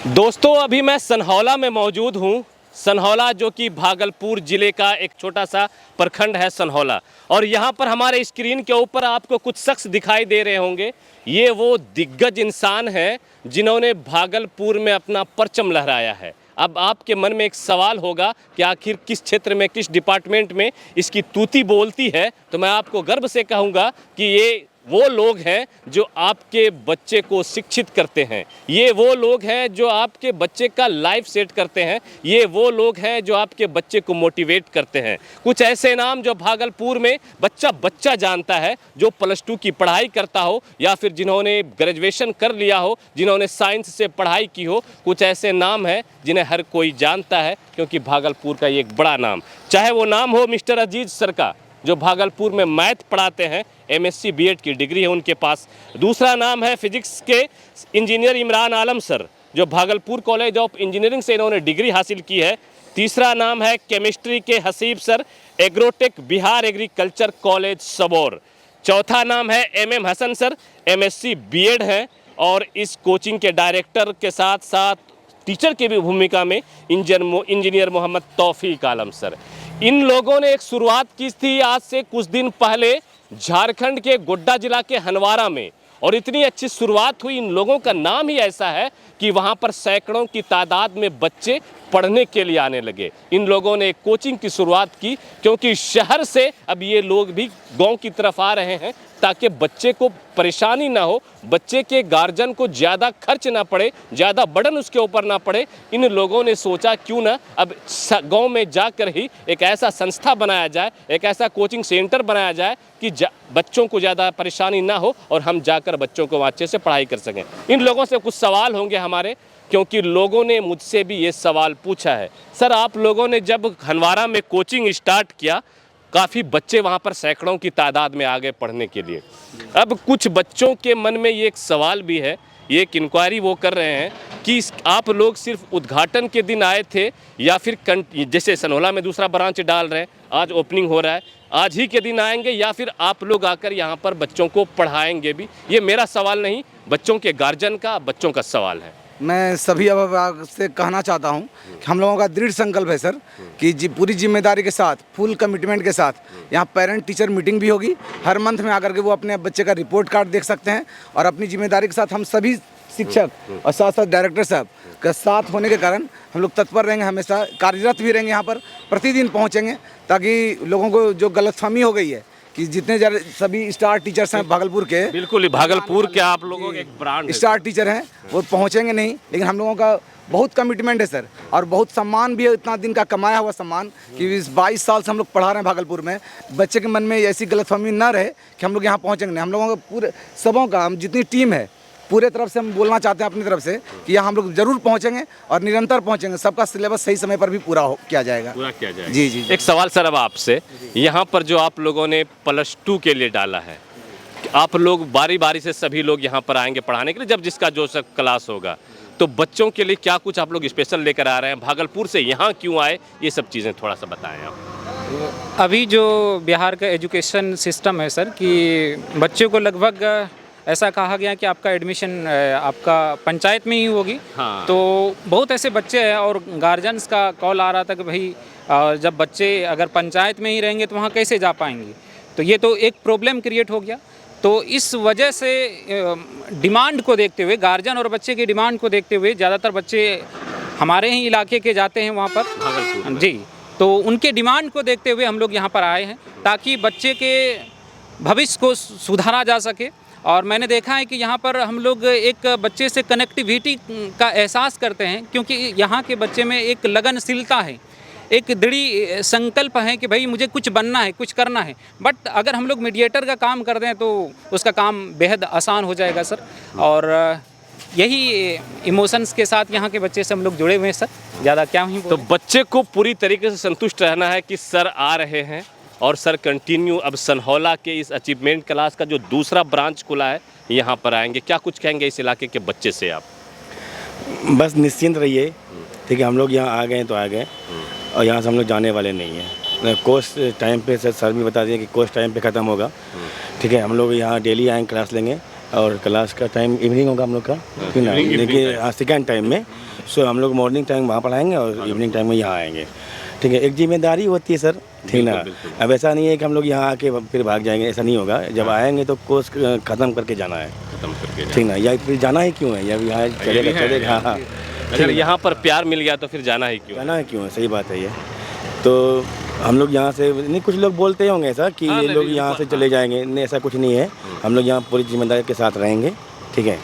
दोस्तों अभी मैं सनहौला में मौजूद हूँ। सनहौला जो कि भागलपुर ज़िले का एक छोटा सा प्रखंड है सनहौला, और यहाँ पर हमारे स्क्रीन के ऊपर आपको कुछ शख्स दिखाई दे रहे होंगे। ये वो दिग्गज इंसान हैं जिन्होंने भागलपुर में अपना परचम लहराया है। अब आपके मन में एक सवाल होगा कि आखिर किस क्षेत्र में, किस डिपार्टमेंट में इसकी तूती बोलती है। तो मैं आपको गर्व से कहूँगा कि ये वो लोग हैं जो आपके बच्चे को शिक्षित करते हैं। ये वो लोग हैं जो आपके बच्चे का लाइफ सेट करते हैं। ये वो लोग हैं जो आपके बच्चे को मोटिवेट करते हैं। कुछ ऐसे नाम जो भागलपुर में बच्चा बच्चा जानता है, जो +2 की पढ़ाई करता हो या फिर जिन्होंने ग्रेजुएशन कर लिया हो, जिन्होंने साइंस से पढ़ाई की हो। कुछ ऐसे नाम हैं जिन्हें हर कोई जानता है, क्योंकि भागलपुर का ये एक बड़ा नाम, चाहे वो नाम हो मिस्टर अजीज सर का, जो भागलपुर में मैथ पढ़ाते हैं, MSc B.Ed की डिग्री है उनके पास। दूसरा नाम है फिजिक्स के इंजीनियर इमरान आलम सर, जो भागलपुर कॉलेज ऑफ इंजीनियरिंग से इन्होंने डिग्री हासिल की है। तीसरा नाम है केमिस्ट्री के Haseeb sir, agrotech Bihar agriculture college Sabour. चौथा नाम है MM Hasan sir, MSc B.Ed हैं और इस कोचिंग के डायरेक्टर के साथ साथ टीचर की भी भूमिका में इंजीनियर मोहम्मद तौफीक आलम सर। इन लोगों ने एक शुरुआत की थी आज से कुछ दिन पहले झारखंड के गोड्डा जिला के हनवारा में, और इतनी अच्छी शुरुआत हुई। इन लोगों का नाम ही ऐसा है कि वहाँ पर सैकड़ों की तादाद में बच्चे पढ़ने के लिए आने लगे। इन लोगों ने एक कोचिंग की शुरुआत की, क्योंकि शहर से अब ये लोग भी गांव की तरफ आ रहे हैं ताकि बच्चे को परेशानी ना हो, बच्चे के गार्जियन को ज़्यादा खर्च ना पड़े, ज़्यादा बर्डन उसके ऊपर ना पड़े। इन लोगों ने सोचा क्यों ना अब गांव में जाकर ही एक ऐसा संस्था बनाया जाए, एक ऐसा कोचिंग सेंटर बनाया जाए कि बच्चों को ज़्यादा परेशानी ना हो और हम जाकर बच्चों को अच्छे से पढ़ाई कर सकें। इन लोगों से कुछ सवाल होंगे हमारे, क्योंकि लोगों ने मुझसे भी ये सवाल पूछा है। सर, आप लोगों ने जब हनवारा में कोचिंग स्टार्ट किया, काफ़ी बच्चे वहाँ पर सैकड़ों की तादाद में आ गए पढ़ने के लिए। अब कुछ बच्चों के मन में ये एक सवाल भी है, ये एक इंक्वायरी वो कर रहे हैं कि आप लोग सिर्फ उद्घाटन के दिन आए थे या फिर जैसे सनहौला में दूसरा ब्रांच डाल रहे हैं, आज ओपनिंग हो रहा है, आज ही के दिन आएंगे या फिर आप लोग आकर यहाँ पर बच्चों को पढ़ाएंगे भी? ये मेरा सवाल नहीं, बच्चों के गार्जियन का, बच्चों का सवाल है। मैं सभी अभिभावक से कहना चाहता हूं कि हम लोगों का दृढ़ संकल्प है सर कि पूरी जिम्मेदारी के साथ, फुल कमिटमेंट के साथ यहाँ पेरेंट टीचर मीटिंग भी होगी। हर मंथ में आकर के वो अपने बच्चे का रिपोर्ट कार्ड देख सकते हैं, और अपनी जिम्मेदारी के साथ हम सभी शिक्षक और साथ साथ डायरेक्टर साहब के साथ होने के कारण हम लोग तत्पर रहेंगे, हमेशा कार्यरत भी रहेंगे। यहाँ पर प्रतिदिन पहुँचेंगे ताकि लोगों को जो गलतफहमी हो गई है कि जितने सभी स्टार टीचर्स हैं भागलपुर के, बिल्कुल भागलपुर के आप लोगों के एक ब्रांड स्टार टीचर हैं, वो पहुंचेंगे नहीं, लेकिन हम लोगों का बहुत कमिटमेंट है सर, और बहुत सम्मान भी है, इतना दिन का कमाया हुआ सम्मान कि इस 22 साल से हम लोग पढ़ा रहे हैं भागलपुर में। बच्चे के मन में ऐसी गलतफहमी ना रहे कि हम लोग यहाँ पहुँचेंगे नहीं। हम लोगों का पूरे सबों का, हम जितनी टीम है पूरे तरफ से हम बोलना चाहते हैं अपनी तरफ से कि यहाँ हम लोग जरूर पहुँचेंगे और निरंतर पहुँचेंगे। सबका सिलेबस सही समय पर भी पूरा किया जाएगा। जी जी। एक सवाल सर अब आपसे, यहाँ पर जो आप लोगों ने +2 के लिए डाला है, आप लोग बारी बारी से सभी लोग यहाँ पर आएंगे पढ़ाने के लिए, जब जिसका जो सब क्लास होगा, तो बच्चों के लिए क्या कुछ आप लोग स्पेशल लेकर आ रहे हैं? भागलपुर से यहाँ क्यों आए, ये सब चीज़ें थोड़ा सा बताएं आप। अभी जो बिहार का एजुकेशन सिस्टम है सर, कि बच्चों को लगभग ऐसा कहा गया कि आपका एडमिशन आपका पंचायत में ही होगी। हाँ। तो बहुत ऐसे बच्चे हैं, और गार्जियंस का कॉल आ रहा था कि भाई जब बच्चे अगर पंचायत में ही रहेंगे तो वहाँ कैसे जा पाएंगे। तो ये तो एक प्रॉब्लम क्रिएट हो गया। तो इस वजह से डिमांड को देखते हुए, गार्जियन और बच्चे की डिमांड को देखते हुए, ज़्यादातर बच्चे हमारे ही इलाके के जाते हैं वहाँ पर भागलपुर जी। तो उनके डिमांड को देखते हुए हम लोग यहाँ पर आए हैं ताकि बच्चे के भविष्य को सुधारा जा सके। और मैंने देखा है कि यहाँ पर हम लोग एक बच्चे से कनेक्टिविटी का एहसास करते हैं, क्योंकि यहाँ के बच्चे में एक लगनशीलता है, एक दृढ़ संकल्प है कि भाई मुझे कुछ बनना है, कुछ करना है। बट अगर हम लोग मीडिएटर का काम कर दें तो उसका काम बेहद आसान हो जाएगा सर। और यही इमोशंस के साथ यहाँ के बच्चे से हम लोग जुड़े हुए हैं सर, ज़्यादा क्या ही। तो बच्चे को पूरी तरीके से संतुष्ट रहना है कि सर आ रहे हैं और सर कंटिन्यू अब सनहौला के इस अचीवमेंट क्लास का जो दूसरा ब्रांच खुला है, यहाँ पर आएंगे। क्या कुछ कहेंगे इस इलाके के बच्चे से आप? बस निश्चिंत रहिए, ठीक है, हम लोग यहाँ आ गए तो आ गए, और यहाँ से हम लोग जाने वाले नहीं हैं। कोर्स टाइम पे सर भी बता दिए कि कोर्स टाइम पे ख़त्म होगा, ठीक है। हम लोग यहाँ डेली आएंगे, क्लास लेंगे, और क्लास का टाइम इवनिंग होगा हम लोग का, देखिए सेकेंड टाइम में सो हम लोग मॉर्निंग टाइम वहाँ पढ़ाएंगे और इवनिंग टाइम में यहाँ आएंगे। ठीक है, एक जिम्मेदारी होती है सर, ठीक ना। अब ऐसा नहीं है कि हम लोग यहाँ आके फिर भाग जाएंगे, ऐसा नहीं होगा। जब आएंगे तो कोर्स ख़त्म करके जाना है, ठीक ना। या फिर जाना ही क्यों है, या यहाँ चलेगा। हाँ, अगर यहाँ पर प्यार मिल गया तो फिर जाना ही क्यों? जाना है क्यों है, सही बात है ये। तो हम लोग यहाँ से नहीं, कुछ लोग बोलते होंगे ऐसा कि ये लोग यहाँ से चले जाएंगे, नहीं ऐसा कुछ नहीं है। हम लोग यहाँ पूरी जिम्मेदारी के साथ रहेंगे, ठीक है।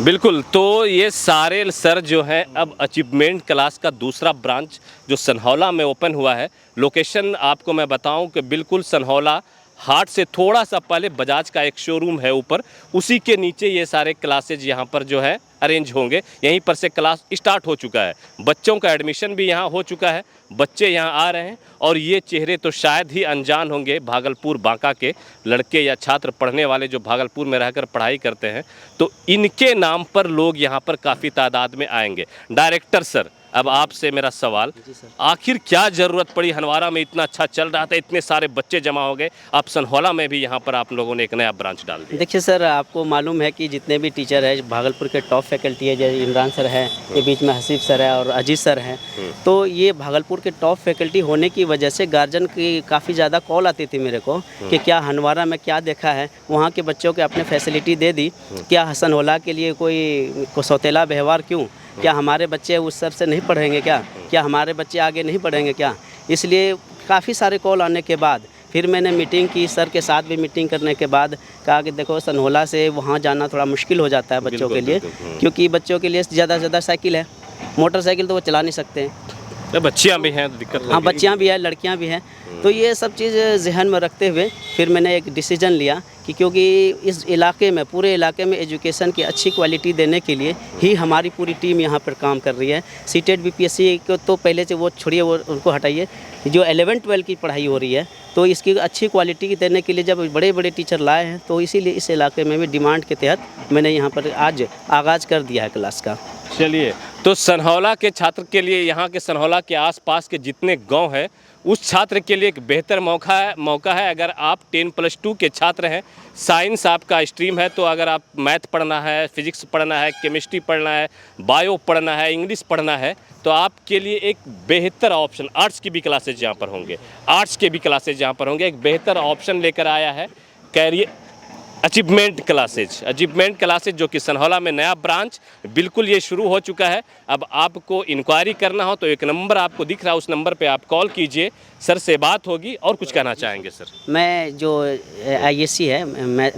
बिल्कुल। तो ये सारे सर जो हैं अब अचीवमेंट क्लास का दूसरा ब्रांच जो सनहौला में ओपन हुआ है, लोकेशन आपको मैं बताऊं कि बिल्कुल सनहौला हाट से थोड़ा सा पहले बजाज का एक शोरूम है ऊपर, उसी के नीचे ये सारे क्लासेज यहाँ पर जो है अरेंज होंगे। यहीं पर से क्लास स्टार्ट हो चुका है, बच्चों का एडमिशन भी यहाँ हो चुका है, बच्चे यहाँ आ रहे हैं। और ये चेहरे तो शायद ही अनजान होंगे भागलपुर बांका के लड़के या छात्र पढ़ने वाले जो भागलपुर में रहकर पढ़ाई करते हैं, तो इनके नाम पर लोग यहाँ पर काफ़ी तादाद में आएंगे। डायरेक्टर सर, अब आपसे मेरा सवाल, आखिर क्या ज़रूरत पड़ी? हनवारा में इतना अच्छा चल रहा था, इतने सारे बच्चे जमा हो गए, आप सनहौला में भी यहाँ पर आप लोगों ने एक नया ब्रांच डाल दिया। देखिए सर, आपको मालूम है कि जितने भी टीचर हैं भागलपुर के टॉप फैकल्टी है, जैसे इमरान सर है, ये बीच में हसीब सर है और अजीत सर हैं, तो ये भागलपुर के टॉप फैकल्टी होने की वजह से गार्जियन की काफ़ी ज़्यादा कॉल आती थी मेरे को कि क्या हनवारा में क्या देखा है, वहाँ के बच्चों के अपने फैसिलिटी दे दी, क्या सनहौला के लिए कोई सौतेला व्यवहार क्यों, क्या हमारे बच्चे उस सर से नहीं पढ़ेंगे, क्या हमारे बच्चे आगे नहीं पढ़ेंगे क्या। इसलिए काफ़ी सारे कॉल आने के बाद फिर मैंने मीटिंग की, सर के साथ भी मीटिंग करने के बाद कहा कि देखो सनहौला से वहाँ जाना थोड़ा मुश्किल हो जाता है बच्चों के लिए, क्योंकि बच्चों के लिए ज़्यादा से ज़्यादा साइकिल है, मोटरसाइकिल तो वो चला नहीं सकते हैं। बच्चियाँ भी हैं, दिक्कत हाँ, बच्चियाँ भी हैं, लड़कियाँ भी हैं। तो ये सब चीज़ जहन में रखते हुए फिर मैंने एक डिसीजन लिया कि क्योंकि इस इलाके में, पूरे इलाके में एजुकेशन की अच्छी क्वालिटी देने के लिए ही हमारी पूरी टीम यहाँ पर काम कर रही है। सीटेट बीपीएससी को तो पहले से वो छोड़िए, वो उनको हटाइए, जो 11-12 की पढ़ाई हो रही है, तो इसकी अच्छी क्वालिटी देने के लिए जब बड़े बड़े टीचर लाए हैं, तो इसीलिए इस इलाके में भी डिमांड के तहत मैंने यहाँ पर आज आगाज़ कर दिया है क्लास का। चलिए, तो सनहौला के छात्र के लिए, यहाँ के सनहौला के आसपास के जितने गांव हैं, उस छात्र के लिए एक बेहतर मौका है। अगर आप 10+2 के छात्र हैं, साइंस आपका स्ट्रीम है, तो अगर आप मैथ पढ़ना है, फिजिक्स पढ़ना है, केमिस्ट्री पढ़ना है, बायो पढ़ना है, इंग्लिश पढ़ना है, तो आपके लिए एक बेहतर ऑप्शन, आर्ट्स की भी क्लासेज यहाँ पर होंगे, एक बेहतर ऑप्शन लेकर आया है कैरियर अचीवमेंट क्लासेज जो कि सनहौला में नया ब्रांच बिल्कुल ये शुरू हो चुका है। अब आपको इंक्वायरी करना हो तो एक नंबर आपको दिख रहा है, उस नंबर पे आप कॉल कीजिए, सर से बात होगी। और कुछ कहना चाहेंगे सर? मैं जो ISC है,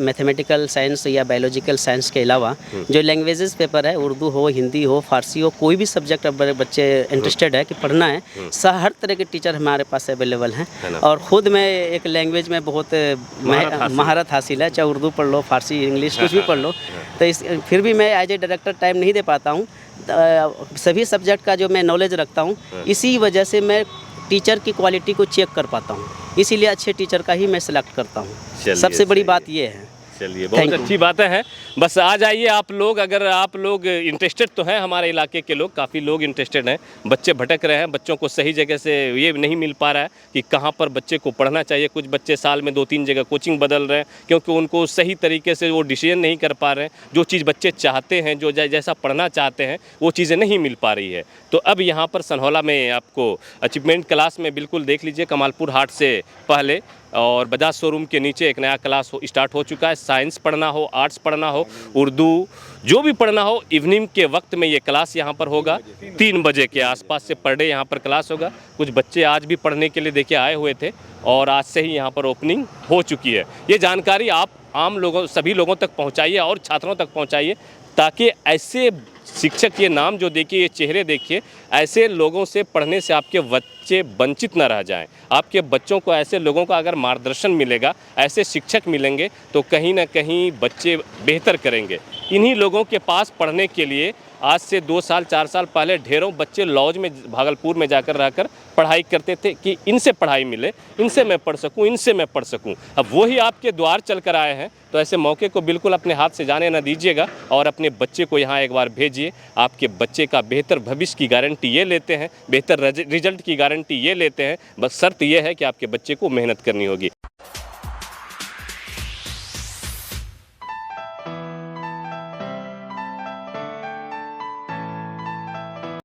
मैथमेटिकल साइंस या बायोलॉजिकल साइंस के अलावा जो लैंग्वेजेस पेपर है, उर्दू हो, हिंदी हो, फारसी हो, कोई भी सब्जेक्ट बच्चे इंटरेस्टेड है कि पढ़ना है, हर तरह के टीचर हमारे पास अवेलेबल हैं। और ख़ुद मैं एक लैंग्वेज में बहुत महारत हासिल है, चाहे उर्दू पढ़ लो, फारसी, इंग्लिश, कुछ भी पढ़ लो। तो फिर भी मैं एज ए डायरेक्टर टाइम नहीं दे पाता हूँ, सभी सब्जेक्ट का जो मैं नॉलेज रखता हूँ, इसी वजह से मैं टीचर की क्वालिटी को चेक कर पाता हूँ, इसीलिए अच्छे टीचर का ही मैं सिलेक्ट करता हूँ। सबसे बड़ी बात ये है। चलिए, बहुत अच्छी बातें हैं। बस आ जाइए आप लोग, अगर आप लोग इंटरेस्टेड तो हैं, हमारे इलाके के लोग काफ़ी लोग इंटरेस्टेड हैं, बच्चे भटक रहे हैं, बच्चों को सही जगह से ये नहीं मिल पा रहा है कि कहाँ पर बच्चे को पढ़ना चाहिए। कुछ बच्चे साल में 2-3 जगह कोचिंग बदल रहे हैं क्योंकि उनको सही तरीके से वो डिसीजन नहीं कर पा रहे हैं। जो चीज़ बच्चे चाहते हैं, जो जैसा पढ़ना चाहते हैं, वो चीज़ें नहीं मिल पा रही है। तो अब यहाँ पर सनहौला में आपको अचीवमेंट क्लास में बिल्कुल देख लीजिए, कमालपुर हाट से पहले और बजाज शोरूम के नीचे एक नया क्लास स्टार्ट हो चुका है। साइंस पढ़ना हो, आर्ट्स पढ़ना हो, उर्दू, जो भी पढ़ना हो, इवनिंग के वक्त में ये क्लास यहाँ पर होगा। 3 बजे के आसपास से पर डे यहाँ पर क्लास होगा। कुछ बच्चे आज भी पढ़ने के लिए देखिए आए हुए थे और आज से ही यहाँ पर ओपनिंग हो चुकी है। ये जानकारी आप आम लोगों, सभी लोगों तक पहुँचाइए और छात्रों तक पहुँचाइए, ताकि ऐसे शिक्षक, ये नाम जो देखिए, ये चेहरे देखिए, ऐसे लोगों से पढ़ने से आपके बच्चे वंचित न रह जाएं। आपके बच्चों को ऐसे लोगों का अगर मार्गदर्शन मिलेगा, ऐसे शिक्षक मिलेंगे, तो कहीं ना कहीं बच्चे बेहतर करेंगे। इन्हीं लोगों के पास पढ़ने के लिए आज से 2 साल 4 साल पहले ढेरों बच्चे लॉज में, भागलपुर में जाकर रहकर पढ़ाई करते थे कि इनसे पढ़ाई मिले, इनसे मैं पढ़ सकूं, इनसे मैं पढ़ सकूं। अब वही आपके द्वार चल कर आए हैं, तो ऐसे मौके को बिल्कुल अपने हाथ से जाने न दीजिएगा और अपने बच्चे को यहाँ एक बार भेजिए। आपके बच्चे का बेहतर भविष्य की गारंटी ये लेते हैं, बेहतर रिजल्ट की गारंटी ये लेते हैं। बस शर्त ये है कि आपके बच्चे को मेहनत करनी होगी।